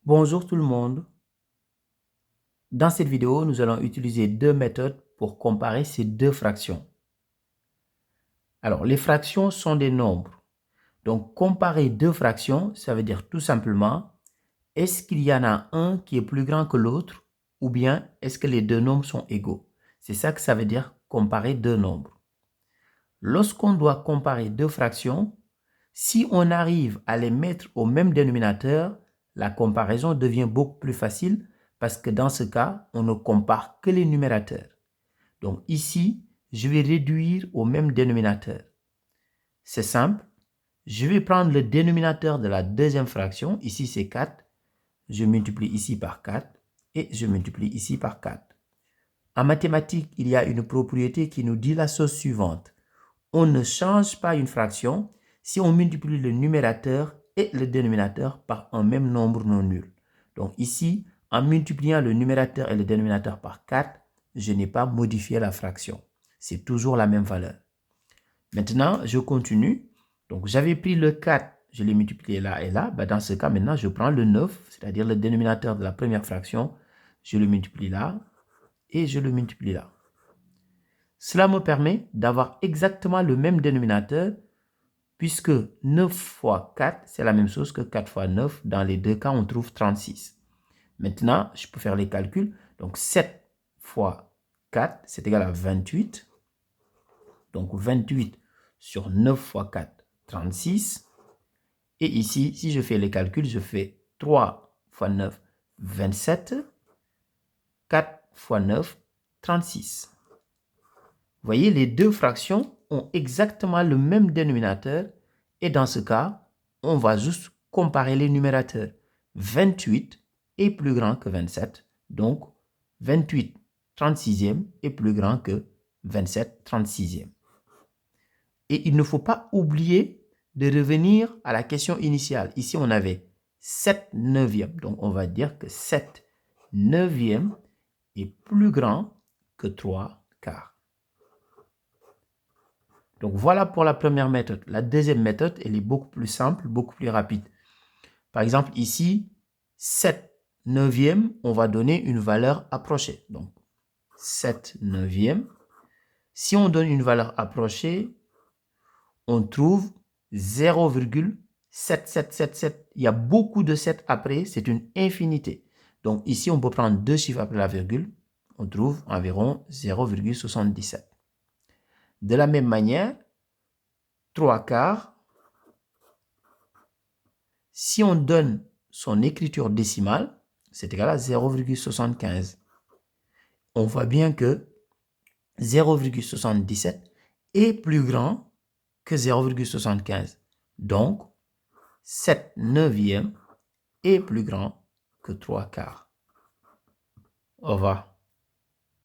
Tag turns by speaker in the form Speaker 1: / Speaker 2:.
Speaker 1: Bonjour tout le monde. Dans cette vidéo, nous allons utiliser deux méthodes pour comparer ces deux fractions. Alors, les fractions sont des nombres. Donc, comparer deux fractions, ça veut dire tout simplement, est-ce qu'il y en a un qui est plus grand que l'autre ou bien est-ce que les deux nombres sont égaux? C'est ça que ça veut dire comparer deux nombres. Lorsqu'on doit comparer deux fractions, si on arrive à les mettre au même dénominateur, la comparaison devient beaucoup plus facile parce que dans ce cas, on ne compare que les numérateurs. Donc ici, je vais réduire au même dénominateur. C'est simple. Je vais prendre le dénominateur de la deuxième fraction. Ici, c'est 4. Je multiplie ici par 4 et je multiplie ici par 4. En mathématiques, il y a une propriété qui nous dit la chose suivante. On ne change pas une fraction si on multiplie le numérateur et le dénominateur par un même nombre non nul. Donc ici, en multipliant le numérateur et le dénominateur par 4, je n'ai pas modifié la fraction. C'est toujours la même valeur. Maintenant, je continue. Donc j'avais pris le 4, je l'ai multiplié là et là. Dans ce cas, maintenant, je prends le 9, c'est-à-dire le dénominateur de la première fraction. Je le multiplie là et je le multiplie là. Cela me permet d'avoir exactement le même dénominateur puisque 9 fois 4, c'est la même chose que 4 fois 9. Dans les deux cas, on trouve 36. Maintenant, je peux faire les calculs. Donc, 7 fois 4, c'est égal à 28. Donc, 28 sur 9 fois 4, 36. Et ici, si je fais les calculs, je fais 3 fois 9, 27. 4 fois 9, 36. Vous voyez, les deux fractions ont exactement le même dénominateur et dans ce cas, on va juste comparer les numérateurs. 28 est plus grand que 27, donc 28 36e est plus grand que 27 36e. Et il ne faut pas oublier de revenir à la question initiale. Ici, on avait 7 neuvièmes, donc on va dire que 7 neuvièmes est plus grand que 3 quarts. Donc, voilà pour la première méthode. La deuxième méthode, elle est beaucoup plus simple, beaucoup plus rapide. Par exemple, ici, 7 neuvièmes, on va donner une valeur approchée. Donc, 7 neuvièmes. Si on donne une valeur approchée, on trouve 0,7777. Il y a beaucoup de 7 après, c'est une infinité. Donc, ici, on peut prendre deux chiffres après la virgule. On trouve environ 0,77. De la même manière, 3 quarts, si on donne son écriture décimale, c'est égal à 0,75. On voit bien que 0,77 est plus grand que 0,75. Donc, 7 neuvièmes est plus grand que 3 quarts. Au revoir.